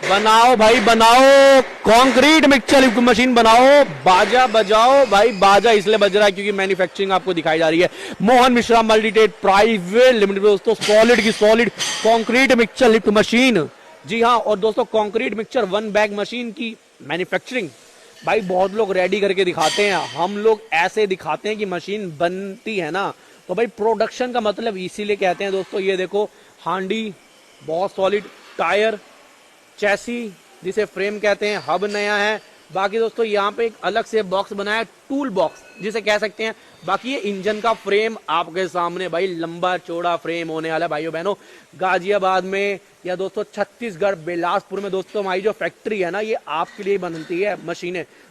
बनाओ भाई बनाओ, कंक्रीट मिक्सचर लिफ्ट मशीन बनाओ, बाजा बजाओ भाई। बाजा इसलिए बज रहा है क्योंकि मैन्युफैक्चरिंग आपको दिखाई जा रही है मोहन मिश्रा मल्टीटेड प्राइवेट लिमिटेड दोस्तों। सॉलिड की solid concrete mixture lift machine, जी हाँ। और दोस्तों concrete mixture one bag machine की मैन्युफैक्चरिंग भाई बहुत लोग रेडी करके दिखाते हैं, हम लोग ऐसे दिखाते हैं कि मशीन बनती है ना। तो भाई प्रोडक्शन का मतलब इसीलिए कहते हैं दोस्तों। ये देखो हांडी बहुत सॉलिड, टायर, चैसी जिसे फ्रेम कहते हैं, हब नया है। बाकी दोस्तों यहाँ पे एक अलग से बॉक्स बनाया है, टूल बॉक्स जिसे कह सकते हैं। बाकी ये इंजन का फ्रेम आपके सामने भाई लंबा चौड़ा फ्रेम होने वाला है भाइयों बहनों। गाजियाबाद में या दोस्तों छत्तीसगढ़ बिलासपुर में दोस्तों हमारी जो फैक्ट्री है ना, ये आपके लिए बनती है मशीनें।